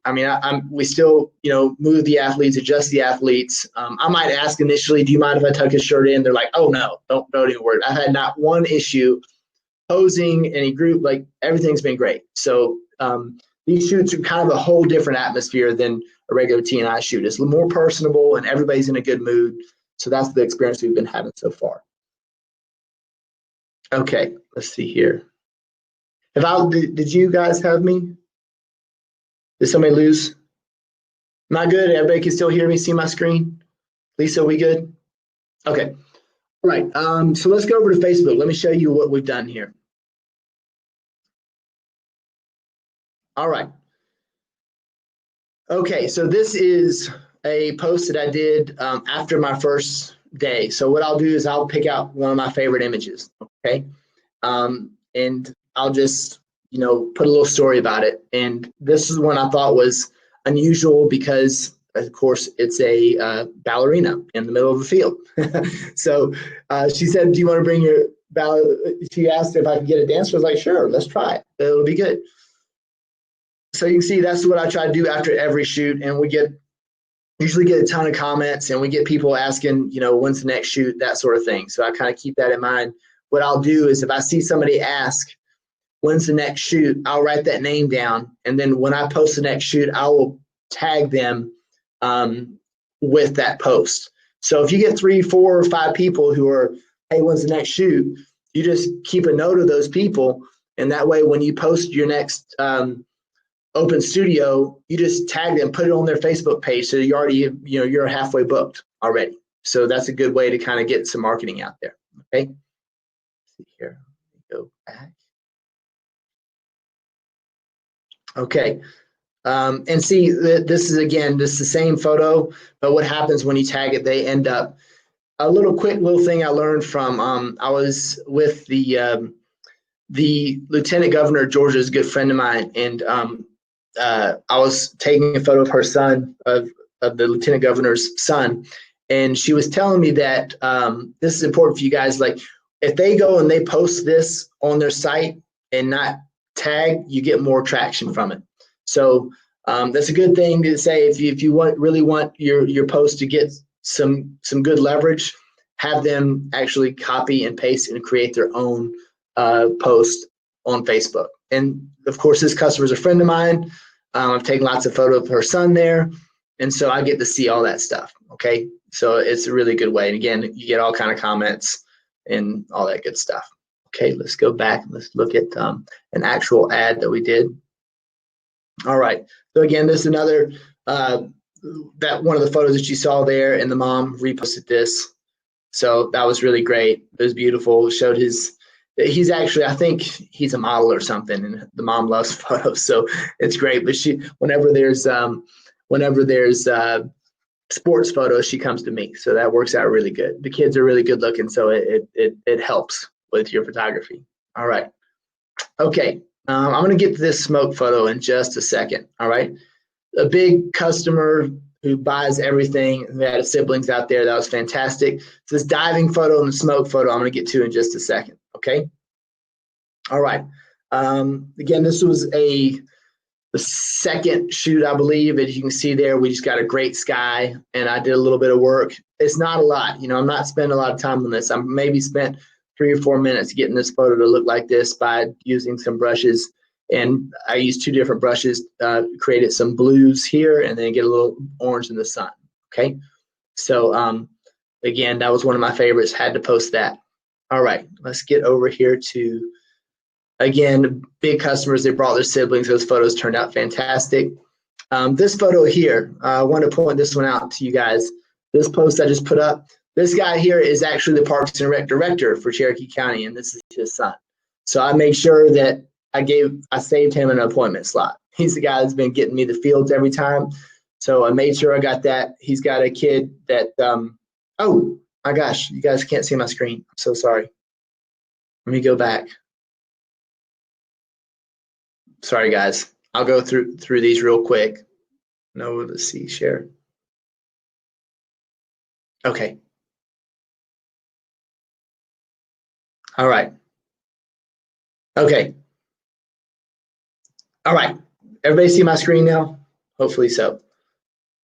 We still, move the athletes, adjust the athletes. I might ask initially, do you mind if I tuck his shirt in? They're like, oh no, don't even worry. I've had not one issue posing any group, like everything's been great. So these shoots are kind of a whole different atmosphere than a regular T&I shoot. It's more personable and everybody's in a good mood. So that's the experience we've been having so far. Okay, let's see here. Did you guys have me? Did somebody lose? Am I good? Everybody can still hear me, see my screen? Lisa, we good? Okay. All right. So let's go over to Facebook. Let me show you what we've done here. All right. Okay, so this is a post that I did after my first day. So what I'll do is I'll pick out one of my favorite images, okay? And I'll just, put a little story about it. And this is one I thought was unusual because, of course, it's a ballerina in the middle of a field. So she said, do you want to bring your she asked if I could get a dancer. I was like, sure, let's try it. It'll be good. So you can see that's what I try to do after every shoot. And we usually get a ton of comments and we get people asking, when's the next shoot, that sort of thing. So I kind of keep that in mind. What I'll do is if I see somebody ask, when's the next shoot, I'll write that name down. And then when I post the next shoot, I will tag them with that post. So if you get 3, 4, or 5 people who are, hey, when's the next shoot? You just keep a note of those people, and that way when you post your next open studio, you just tag them, put it on their Facebook page, so you already, you're halfway booked already. So that's a good way to kind of get some marketing out there. Okay. Let's see here. Go back. Okay. And see, this is the same photo, but what happens when you tag it, they end up, a quick little thing I learned from, I was with the lieutenant governor of Georgia, is a good friend of mine, and I was taking a photo of her son, of the lieutenant governor's son, and she was telling me that this is important for you guys. Like, if they go and they post this on their site and not tag, you get more traction from it. So that's a good thing to say. If you really want your post to get some good leverage, have them actually copy and paste and create their own post on Facebook. And of course, this customer is a friend of mine. I've taken lots of photos of her son there, and so I get to see all that stuff. Okay, so it's a really good way. And again, you get all kind of comments and all that good stuff. Okay, let's go back and let's look at an actual ad that we did. All right, so again, this is another, that one of the photos that you saw there, and the mom reposted this. So that was really great. It was beautiful. It showed he's actually, I think he's a model or something, and the mom loves photos, so it's great. But whenever there's sports photos, she comes to me, so that works out really good. The kids are really good looking, so it helps with your photography. All right, okay. I'm gonna get to this smoke photo in just a second. All right, a big customer who buys everything, who had siblings out there. That was fantastic. So this diving photo and the smoke photo I'm gonna get to in just a second. Okay. All right. Again, this was the second shoot, I believe. As you can see there, we just got a great sky, and I did a little bit of work. It's not a lot, I'm not spending a lot of time on this. I maybe spent 3 or 4 minutes getting this photo to look like this by using some brushes. And I used 2 different brushes, created some blues here, and then get a little orange in the sun. Okay. So again, that was one of my favorites. Had to post that. All right, let's get over here to, again, big customers. They brought their siblings. Those photos turned out fantastic. This photo here, I want to point this one out to you guys. This post I just put up, this guy here is actually the Parks and Rec director for Cherokee County, and this is his son. So I made sure that I saved him an appointment slot. He's the guy that's been getting me the fields every time. So I made sure I got that. He's got a kid that, oh my gosh, you guys can't see my screen. I'm so sorry. Let me go back. Sorry, guys. I'll go through these real quick. No, let's see, share. Okay. All right. Okay. All right. Everybody see my screen now? Hopefully so.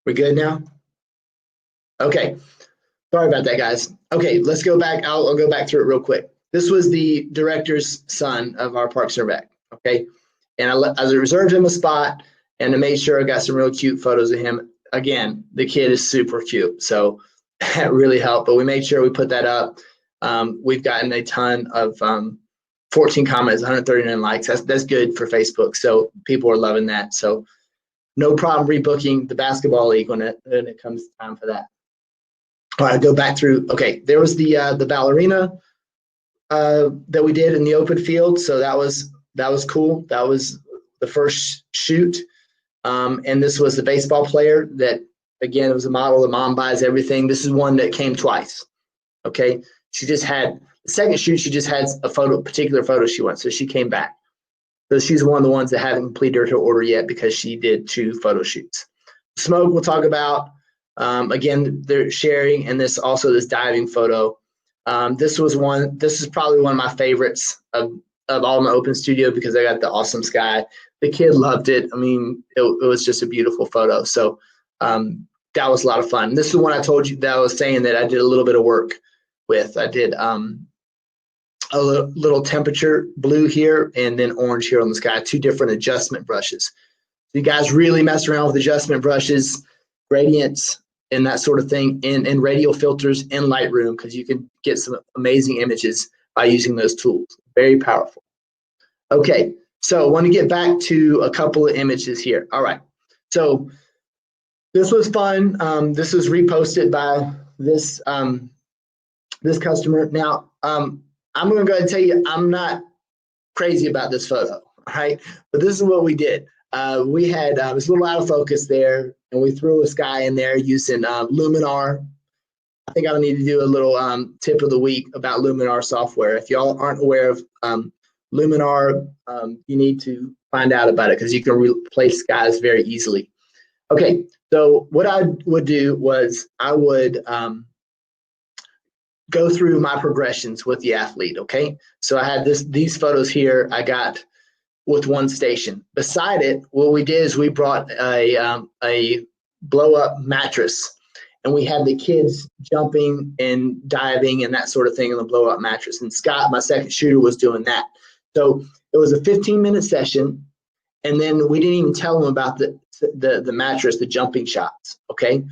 We good now? Okay. Sorry about that, guys. Okay, let's go back. I'll go back through it real quick. This was the director's son of our Parks and Rec. Okay. And I reserved him a spot, and I made sure I got some real cute photos of him. Again, the kid is super cute, so that really helped. But we made sure we put that up. We've gotten a ton of 14 comments, 139 likes. That's good for Facebook. So people are loving that. So no problem rebooking the basketball league when it comes time for that. All right, go back through. Okay, there was the ballerina that we did in the open field. So that was cool. That was the first shoot. And this was the baseball player that, again, it was a model. The mom buys everything. This is one that came twice. Okay. She just had the second shoot. She just had a particular photo she wants. So she came back. So she's one of the ones that haven't completed her order yet because she did 2 photo shoots. Smoke we'll talk about. Again, they're sharing, and this diving photo. This is probably one of my favorites of all my open studio because I got the awesome sky. The kid loved it. I mean, it was just a beautiful photo. So that was a lot of fun. This is the one I told you that I was saying that I did a little bit of work with. I did a little temperature blue here and then orange here on the sky, 2 different adjustment brushes. You guys really mess around with adjustment brushes, gradients. and that sort of thing in radial filters in Lightroom, because you can get some amazing images by using those tools. Very powerful. Okay, so I want to get back to a couple of images here. All right, so this was fun. This was reposted by this this customer. Now, I'm going to go ahead and tell you, I'm not crazy about this photo, all right? But this is what we did. We had it was a little out of focus there, and we threw a sky in there using Luminar. I think I need to do a little tip of the week about Luminar software. If y'all aren't aware of Luminar, you need to find out about it, because you can replace skies very easily. Okay, so what I would do was I would go through my progressions with the athlete. Okay, so I had these photos here I got with one station. Beside it, what we did is we brought a blow up mattress, and we had the kids jumping and diving and that sort of thing in the blow up mattress. And Scott, my second shooter, was doing that. So it was a 15-minute session, and then we didn't even tell them about the mattress, the jumping shots. Okay,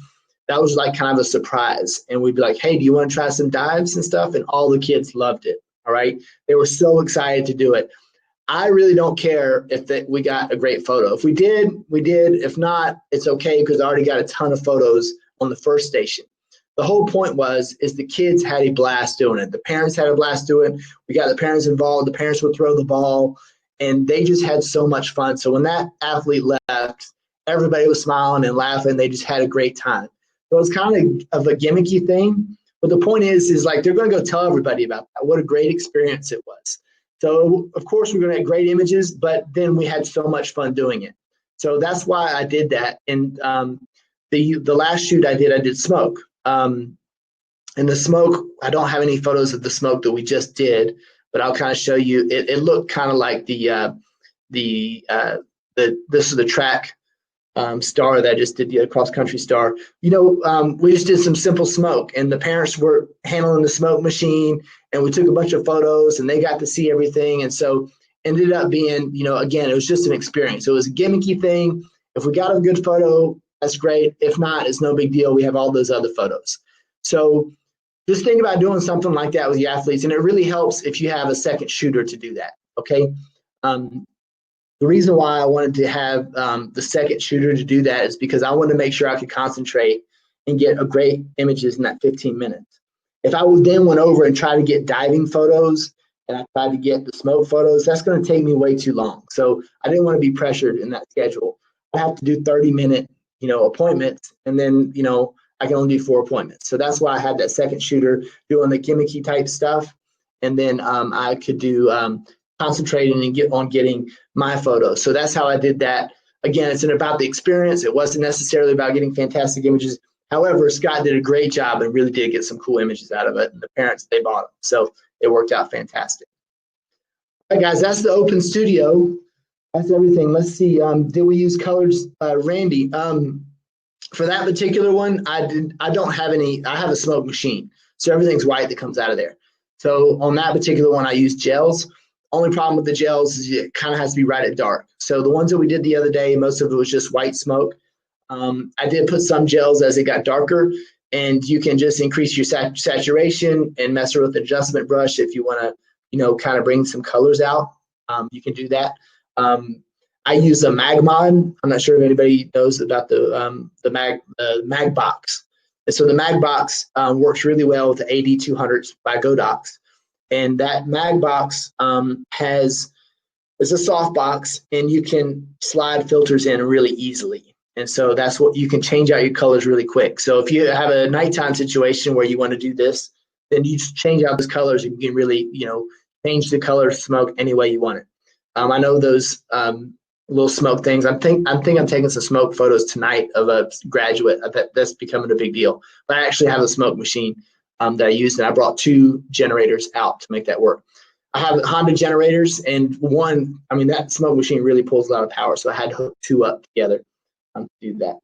that was like kind of a surprise. And we'd be like, hey, do you want to try some dives and stuff? And all the kids loved it. All right, they were so excited to do it. I really don't care if we got a great photo. If we did, we did. If not, it's okay, because I already got a ton of photos on the first station. The whole point is the kids had a blast doing it. The parents had a blast doing it. We got the parents involved. The parents would throw the ball, and they just had so much fun. So when that athlete left, everybody was smiling and laughing. They just had a great time. So it's kind of a gimmicky thing, but the point is like they're going to go tell everybody about that. What a great experience it was. So of course we're going to get great images, but then we had so much fun doing it. So that's why I did that. And the last shoot I did smoke. And the smoke, I don't have any photos of the smoke that we just did, but I'll kind of show you. It looked kind of like this is the track star that I just did, the cross country star. You know, we just did some simple smoke, and the parents were handling the smoke machine, and we took a bunch of photos, and they got to see everything. And so ended up being, you know, again, it was just an experience. It was a gimmicky thing. If we got a good photo, that's great. If not, it's no big deal. We have all those other photos. So just think about doing something like that with your athletes, and it really helps if you have a second shooter to do that. Okay. The reason why I wanted to have the second shooter to do that is because I wanted to make sure I could concentrate and get a great images in that 15 minutes. If I would then went over and try to get diving photos and I tried to get the smoke photos, that's going to take me way too long. So I didn't want to be pressured in that schedule. I have to do 30-minute, appointments, and then, I can only do 4 appointments. So that's why I had that second shooter doing the gimmicky type stuff. And then I could do concentrating and getting my photos. So that's how I did that. Again, it's about the experience. It wasn't necessarily about getting fantastic images. However, Scott did a great job and really did get some cool images out of it. And the parents, they bought them. So it worked out fantastic. All right, guys, that's the open studio. That's everything. Let's see. Did we use colors? Randy, for that particular one, I don't have any. I have a smoke machine. So everything's white that comes out of there. So on that particular one, I used gels. Only problem with the gels is it kind of has to be right at dark. So the ones that we did the other day, most of it was just white smoke. I did put some gels as it got darker, and you can just increase your saturation and mess with the adjustment brush if you want to, kind of bring some colors out. You can do that. I use a Magmod. I'm not sure if anybody knows about the Mag box. And so the Mag box works really well with the AD200s by Godox. And that Mag box it's a soft box, and you can slide filters in really easily. And so that's what you can change out your colors really quick. So if you have a nighttime situation where you want to do this, then you just change out those colors, and you can really, change the color smoke any way you want it. I know those little smoke things. I'm taking some smoke photos tonight of a graduate. That's becoming a big deal. But I actually have a smoke machine that I used, and I brought 2 generators out to make that work. I have Honda generators, and that smoke machine really pulls a lot of power, so I had to hook 2 up together to do that.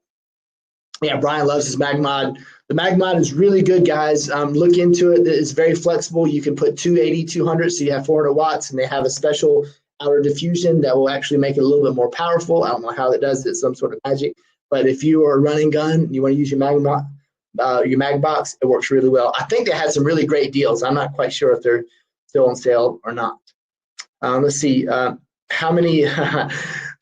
Yeah, Brian loves his Magmod. The Magmod is really good, guys. Look into it. It's very flexible. You can put 2 AD200s, so you have 400 watts, and they have a special outer diffusion that will actually make it a little bit more powerful. I don't know how it does it. It's some sort of magic. But if you are a running gun, you want to use your Magmod your mag box, it works really well. I think they had some really great deals. I'm not quite sure if they're still on sale or not. Let's see. How many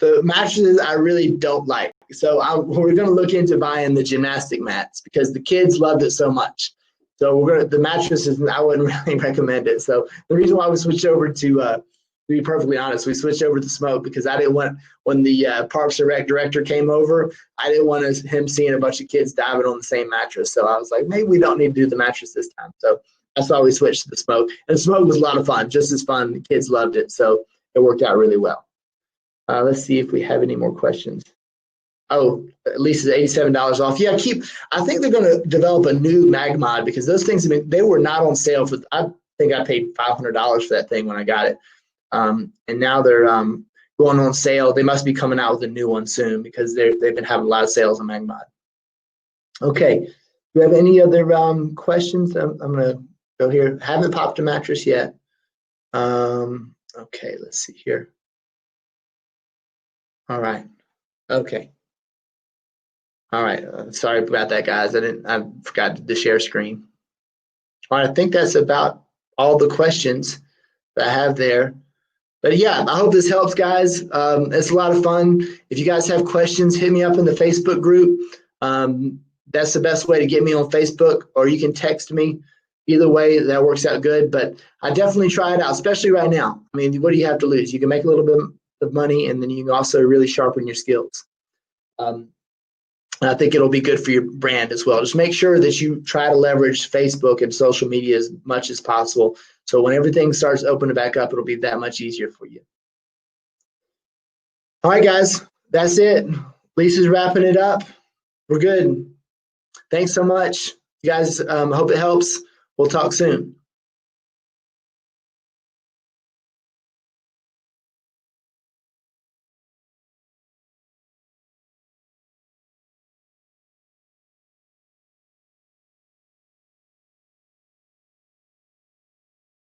the mattresses I really don't like. So we're going to look into buying the gymnastic mats because the kids loved it so much. So the mattresses, I wouldn't really recommend it. So the reason why we switched over to be perfectly honest, we switched over to smoke because I didn't want, when the Parks and Rec director came over, I didn't want him seeing a bunch of kids diving on the same mattress. So I was like, maybe we don't need to do the mattress this time. So that's why we switched to the smoke. And smoke was a lot of fun, just as fun. The kids loved it. So it worked out really well. Let's see if we have any more questions. Oh, at least it's $87 off. Yeah, I think they're going to develop a new mag mod because those things, they were not on sale for, I think I paid $500 for that thing when I got it. And now they're going on sale. They must be coming out with a new one soon because they've been having a lot of sales on mag mod. Okay, do you have any other questions? I'm going to go here. Haven't popped a mattress yet. Okay, let's see here. All right. Okay. All right. Sorry about that, guys. I forgot to share screen. All right, I think that's about all the questions that I have there. But yeah, I hope this helps, guys. It's a lot of fun. If you guys have questions, hit me up in the Facebook group. That's the best way to get me on Facebook, or you can text me. Either way, that works out good. But I definitely try it out, especially right now. I mean, what do you have to lose? You can make a little bit of money, and then you can also really sharpen your skills. And I think it'll be good for your brand as well. Just make sure that you try to leverage Facebook and social media as much as possible. So when everything starts opening back up, it'll be that much easier for you. All right, guys, that's it. Lisa's wrapping it up. We're good. Thanks so much. You guys, hope it helps. We'll talk soon.